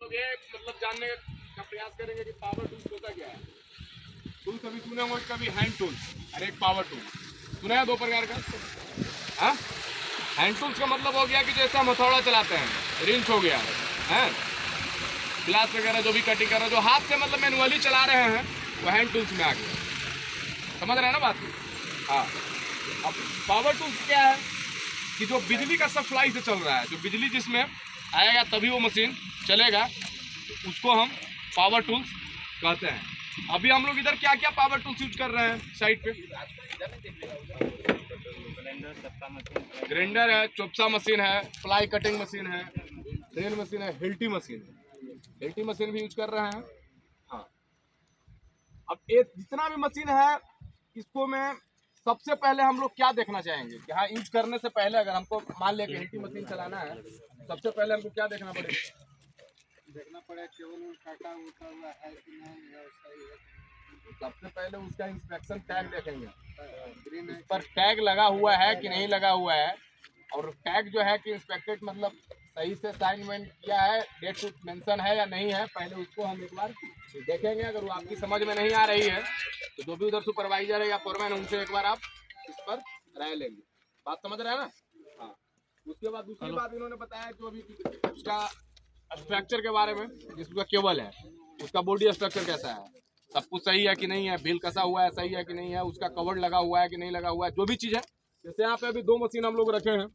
लोग ये मतलब जानने का प्रयास करेंगे कि पावर टूल्स होता क्या है। टूल्स कभी सुने होंगे, कभी हैंड टूल्स और एक पावर टूल सुना है, दो प्रकार का। हाँ, हैंड टूल्स का मतलब हो गया कि जैसे हम हथौड़ा चलाते हैं, रिंच हो गया है, ग्लास वगैरह जो भी कटिंग कर रहे हैं, जो हाथ से मतलब मैनुअली चला रहे हैं, वो हैंड टूल्स में आ गया। समझ रहे हैं ना बात? हाँ। अब पावर टूल्स क्या है कि जो बिजली का सप्लाई से चल रहा है, जो बिजली जिसमें आएगा तभी वो मशीन चलेगा, तो उसको हम पावर टूल्स कहते हैं। अभी हम लोग इधर क्या क्या पावर टूल्स यूज कर रहे हैं साइड पे? ग्राइंडर है, चोपसा मशीन है, फ्लाई कटिंग मशीन है, ड्रिल मशीन है, हिल्टी मशीन है। हिल्टी मशीन भी यूज कर रहे हैं। हाँ। अब ये जितना भी मशीन है, इसको मैं सबसे पहले हम लोग क्या देखना चाहेंगे कि हाँ, यूज करने से पहले अगर हमको मान लिया कि हिल्टी मशीन चलाना है, सबसे पहले हमको क्या देखना पड़ेगा? देखना पड़ेगा केबल काटा उठा हुआ है कि नहीं है, सही है। सबसे पहले उसका इंस्पेक्शन टैग देखेंगे, ग्रीन उस पर टैग लगा हुआ है कि नहीं लगा हुआ है, और टैग जो है कि इंस्पेक्टेड मतलब सही से साइन वाइन किया है, डेट मेंशन है या नहीं है, पहले उसको हम एक बार देखेंगे। अगर वो आपकी समझ में नहीं आ रही है तो जो भी उधर सुपरवाइजर है या फोरमैन, उनसे एक बार आप इस पर राय लेंगे। बात समझ रहे हैं ना? हाँ। उसके बाद दूसरी बात इन्होंने बताया जो अभी उसका स्ट्रक्चर के बारे में, जिसका केबल है उसका बॉडी स्ट्रक्चर कैसा है, सब कुछ सही है कि नहीं है, बिल कसा हुआ है सही है कि नहीं है, उसका कवर लगा हुआ है कि नहीं लगा हुआ है, जो भी चीज़ है। जैसे यहाँ पे अभी दो मशीन हम लोग रखे हैं,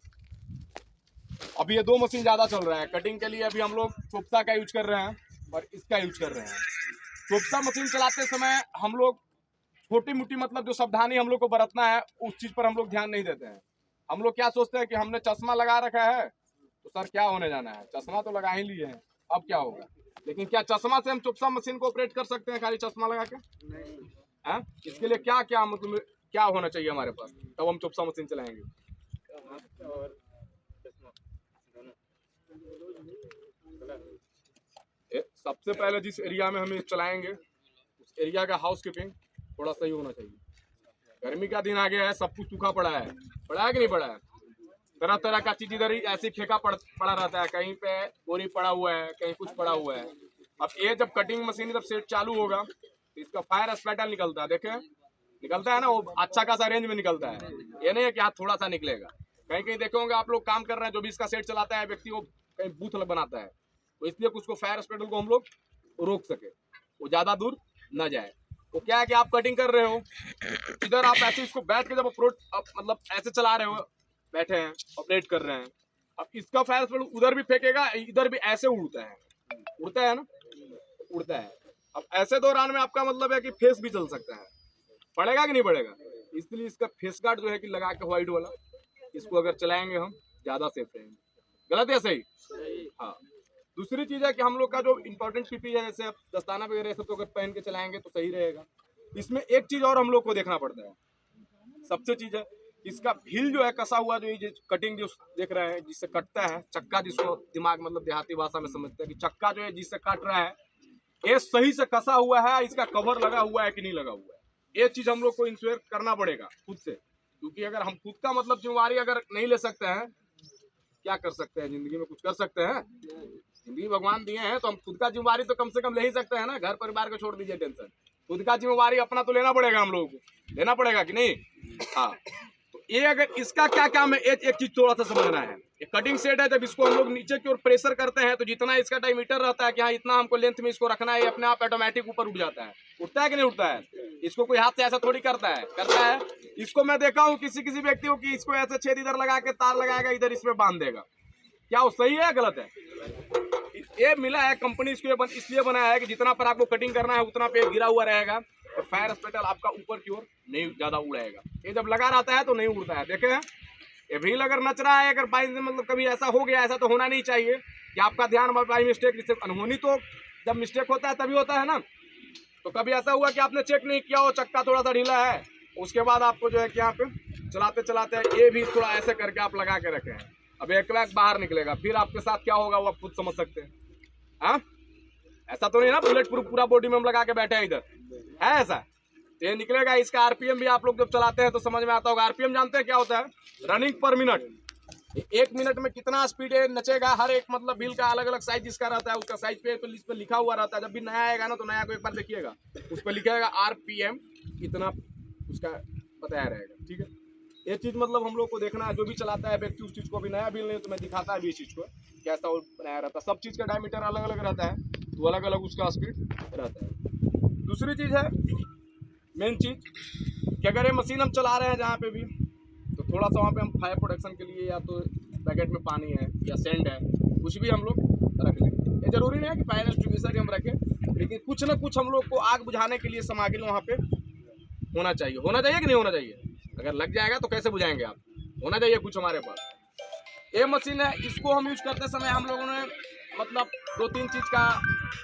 अभी ये दो मशीन ज़्यादा चल रहे हैं कटिंग के लिए। अभी हम लोग चोपसा का यूज कर रहे हैं और इसका यूज कर रहे हैं। चोपसा मशीन चलाते समय हम लोग छोटी मोटी मतलब जो सावधानी हम लोग को बरतना है, उस चीज़ पर हम लोग ध्यान नहीं देते हैं। हम लोग क्या सोचते हैं कि हमने चश्मा लगा रखा है तो सर क्या होने जाना है, चश्मा तो लगा ही लिए हैं, अब क्या होगा। लेकिन क्या चश्मा से हम चोपसा मशीन को ऑपरेट कर सकते हैं खाली चश्मा लगा के? हैं? इसके लिए क्या क्या मतलब क्या होना चाहिए हमारे पास, तब हम चोपसा मशीन चलाएंगे? सबसे पहले जिस एरिया में हमें चलाएंगे उस एरिया का हाउस कीपिंग थोड़ा सही होना चाहिए। गर्मी का दिन आ गया है, सब कुछ सूखा पड़ा है कि नहीं पड़ा है? तरह तरह का चीज इधर ही ऐसे फेंका पड़ा रहता है, कहीं पे बोरी पड़ा हुआ है, कहीं कुछ पड़ा हुआ है। अब ये जब कटिंग मशीन जब सेट चालू होगा तो इसका फायर स्पैटल निकलता है, देखे निकलता है ना, वो अच्छा खासा रेंज में निकलता है। ये नहीं है कि हाथ थोड़ा सा निकलेगा। कहीं कहीं देखे होंगे आप लोग काम कर रहे हैं, जो भी इसका सेट चलाता है व्यक्ति, वो कहीं बूथ बनाता है, तो इसलिए उसको फायर स्पैटल को हम लोग रोक सके, वो ज्यादा दूर न जाए। तो क्या है कि आप कटिंग कर रहे हो, इधर आप ऐसे इसको बैठ के जब मतलब ऐसे चला रहे हो, बैठे हैं ऑपरेट कर रहे हैं, अब इसका फायर स्पैटल उधर भी फेंकेगा, इधर भी ऐसे उड़ता है ना, उड़ता है। अब ऐसे दौरान में आपका मतलब है कि फेस भी चल सकता है, पड़ेगा कि नहीं पड़ेगा। इसलिए इसका फेस गार्ड जो है कि लगा के व्हाइट वाला, इसको अगर चलाएंगे हम ज्यादा सेफ रहेंगे। गलत है सही? हाँ। दूसरी चीज है कि हम लोग का जो इंपॉर्टेंट पीपी है, जैसे दस्ताना वगैरह सब, तो अगर पहन के चलाएंगे तो सही रहेगा। इसमें एक चीज और हम लोग को देखना पड़ता है, सबसे चीज है इसका भील जो है कसा हुआ, जो ये कटिंग जो देख रहे हैं जिससे कटता है, चक्का जिसको दिमाग मतलब देहाती भाषा में समझते हैं कि चक्का जो है जिससे कट रहा है, ये सही से कसा हुआ है, इसका कवर लगा हुआ है कि नहीं लगा हुआ है। ये चीज हम लोग को इंश्योर करना पड़ेगा खुद से, क्योंकि अगर हम खुद का मतलब जिम्मेवारी अगर नहीं ले सकते हैं, क्या कर सकते हैं जिंदगी में? कुछ कर सकते हैं? जिंदगी भगवान दिए हैं तो हम खुद का जिम्मेवारी तो कम से कम ले ही सकते हैं ना। घर परिवार को छोड़ दीजिए टेंशन, खुद का जिम्मेवारी अपना तो लेना पड़ेगा, हम लोगों को लेना पड़ेगा कि नहीं? हाँ। तो ये अगर इसका क्या काम है, एक चीज थोड़ा सा समझना है। ये कटिंग सेट है, जब इसको हम लोग नीचे की ओर प्रेशर करते हैं तो जितना इसका डायमीटर रहता है कि हाँ इतना हमको लेंथ में इसको रखना है, अपने आप ऑटोमेटिक ऊपर उठ जाता है। उठता है कि नहीं उठता है? इसको कोई हाथ से ऐसा थोड़ी करता है। इसको मैं देखा हूँ किसी किसी व्यक्ति को कि इसको ऐसे छेद इधर लगा के तार लगाएगा, इधर इसमें बांध देगा। क्या वो सही है गलत है? ये मिला है कंपनी इसको इसलिए बनाया है कि जितना पर आपको कटिंग करना है उतना पे गिरा हुआ रहेगा और फायर स्पेटल आपका ऊपर की ओर नहीं ज्यादा उड़ाएगा। ये जब लगा रहता है तो नहीं उड़ता है। देखे हैं ये व्हील अगर नच रहा है, अगर बाई मतलब कभी ऐसा हो गया, ऐसा तो होना नहीं चाहिए कि आपका ध्यान बाई मिस्टेक, जिससे अनहोनी तो जब मिस्टेक होता है तभी होता है ना। तो कभी ऐसा हुआ कि आपने चेक नहीं किया हो, चक्का थोड़ा सा ढीला है, उसके बाद आपको जो है कि यहाँ पे चलाते चलाते ये भी थोड़ा ऐसे करके आप लगा के रखे हैं, अब एक वैक बाहर निकलेगा, फिर आपके साथ क्या होगा वो आप खुद समझ सकते हैं। हाँ, ऐसा तो नहीं ना बुलेट प्रूफ पूरा बॉडी में हम लगा के बैठे हैं, इधर है ऐसा? तो ये निकलेगा। इसका आरपीएम भी आप लोग जब चलाते हैं तो समझ में आता होगा। आरपीएम जानते हैं क्या होता है? रनिंग पर मिनट। एक मिनट में कितना स्पीड है नचेगा, हर एक मतलब व्हील का अलग अलग साइज इसका रहता है, उसका साइज पे इस पे लिखा हुआ रहता है। जब भी नया आएगा ना तो नया को एक बार देखिएगा, उस पर लिखेगा RPM इतना, उसका बताया रहेगा। ठीक है, ये चीज मतलब हम लोग को देखना है, जो भी चलाता है व्यक्ति उस चीज को। अभी नया व्हील नहीं तो मैं दिखाता है अभी इस चीज को कैसा वो बनाया रहता है। सब चीज का डायमीटर अलग अलग रहता है, तो अलग अलग उसका स्पीड रहता है। दूसरी चीज है मेन चीज कि अगर ये मशीन हम चला रहे हैं जहाँ पे भी, तो थोड़ा सा वहाँ पे हम फायर प्रोटेक्शन के लिए या तो पैकेट में पानी है या सेंड है, कुछ भी हम लोग रख लेंगे। ये जरूरी नहीं है कि फायर एक्सटिंग्विशर हम रखें, लेकिन कुछ ना कुछ हम लोग को आग बुझाने के लिए सामग्री वहाँ पे होना चाहिए। होना चाहिए कि नहीं होना चाहिए? अगर लग जाएगा तो कैसे बुझाएंगे आप? होना चाहिए कुछ हमारे पास। ये मशीन है, इसको हम यूज करते समय हम लोगों ने मतलब 2-3 चीज का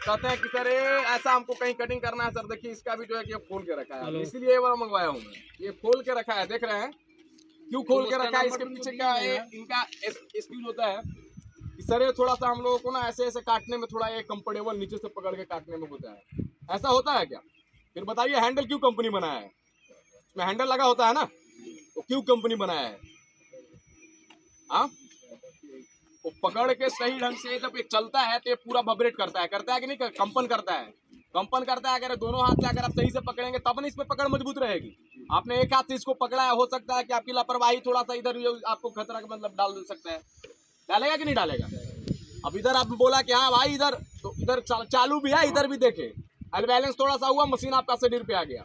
कहते हैं कि सर ऐसा हमको कहीं कटिंग करना है सर, देखिए इसका भी जो है कि खोल के रखा है, इसीलिए ये वाला मंगवाया हूँ मैं। ये खोल के रखा है, देख रहे हैं क्यों खोल के रखा है? इसके पीछे क्या है इनका एक्सक्यूज होता है कि सर ये थोड़ा सा हम लोगों को ना ऐसे ऐसे काटने में थोड़ा ये कंफर्टेबल नीचे से पकड़ के काटने में होता है। ऐसा होता है क्या? फिर बताइए हैंडल क्यों कंपनी बनाया है? इसमें हैंडल लगा होता है ना, तो क्यों कंपनी बनाया है? हाँ, वो पकड़ के सही ढंग से जब ये चलता है तो ये पूरा वाइब्रेट करता है कि नहीं? कंपन करता है, कंपन करता है। अगर दोनों हाथ से अगर आप सही से पकड़ेंगे तब ना इस पे पकड़ मजबूत रहेगी। आपने एक हाथ से इसको पकड़ा है, हो सकता है कि आपकी लापरवाही थोड़ा सा इधर आपको खतरा का मतलब डाल दे सकता है। डालेगा कि नहीं डालेगा? अब इधर आप बोला कि हाँ भाई इधर, तो इधर चालू भी है, इधर भी देखे, अनबैलेंस थोड़ा सा हुआ, मशीन आपका शरीर पे आ गया।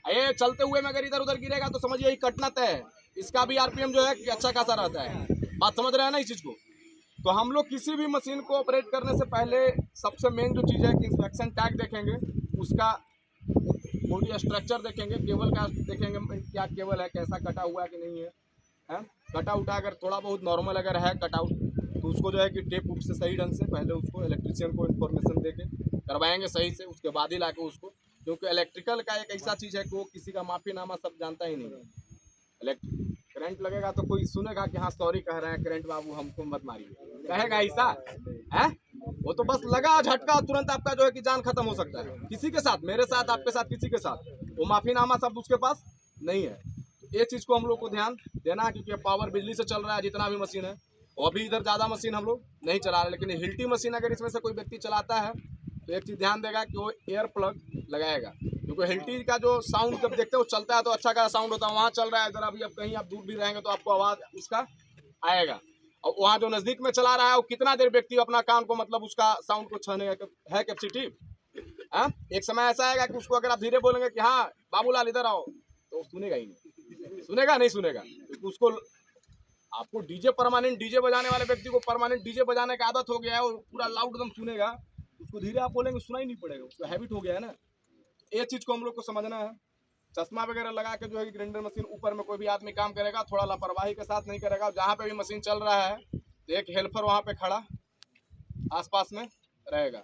ये चलते हुए में अगर इधर उधर गिरेगा तो समझिए ये कटना तय है। इसका भी RPM जो है कि अच्छा खासा रहता है। बात समझ रहे हैं ना इस चीज को? तो हम लोग किसी भी मशीन को ऑपरेट करने से पहले सबसे मेन जो चीज़ है कि इंस्पेक्शन टैग देखेंगे, उसका बॉडी स्ट्रक्चर देखेंगे, केबल का देखेंगे क्या केबल है, कैसा कटा हुआ है कि नहीं है। कटा उठा अगर थोड़ा बहुत नॉर्मल अगर है कट आउट, तो उसको जो है कि टेप उप से सही ढंग से पहले उसको इलेक्ट्रीशियन को इन्फॉर्मेशन दे के करवाएंगे सही से, उसके बाद ही ला के उसको। क्योंकि इलेक्ट्रिकल का एक ऐसा चीज़ है कि वो किसी का माफ़ीनामा सब जानता ही नहीं है। करंट लगेगा तो कोई सुनेगा कि हाँ सॉरी कह रहे हैं करंट बाबू, हमको मत मारिए, कहेगा ऐसा है? वो तो बस लगा झटका, तुरंत आपका जो है कि जान खत्म हो सकता है। किसी के साथ, मेरे साथ, आपके साथ, किसी के साथ वो माफीनामा शब्द उसके पास नहीं है। तो ये चीज को हम लोग को ध्यान देना है, क्योंकि पावर बिजली से चल रहा है जितना भी मशीन है। और अभी इधर ज्यादा मशीन हम लोग नहीं चला रहे, लेकिन हिल्टी मशीन अगर इसमें से कोई व्यक्ति चलाता है तो एक चीज ध्यान देगा कि वो एयर प्लग लगाएगा। क्योंकि हिल्टी का जो साउंड जब देखते हो चलता है तो अच्छा खासा साउंड होता है, वहाँ चल रहा है इधर, अभी अब कहीं आप दूर भी रहेंगे तो आपको आवाज उसका आएगा। और वहाँ जो नजदीक में चला रहा है वो कितना देर व्यक्ति अपना कान को मतलब उसका साउंड को छाने है कैपेसिटी। एक समय ऐसा आएगा कि उसको अगर आप धीरे बोलेंगे कि हाँ बाबूलाल इधर आओ, तो सुनेगा ही नहीं, सुनेगा नहीं सुनेगा। उसको आपको डीजे परमानेंट डीजे बजाने वाले व्यक्ति को परमानेंट डीजे बजाने का आदत हो गया है और पूरा लाउड एकदम सुनेगा, उसको धीरे आप बोलेंगे सुनाई नहीं पड़ेगा, उसका हैबिट हो गया है ना। ये चीज को हम लोग को समझना है। चश्मा वगैरह लगा के जो है ग्राइंडर मशीन ऊपर में कोई भी आदमी काम करेगा थोड़ा लापरवाही के साथ नहीं करेगा। जहाँ पे भी मशीन चल रहा है तो एक हेल्पर वहाँ पे खड़ा आसपास में रहेगा।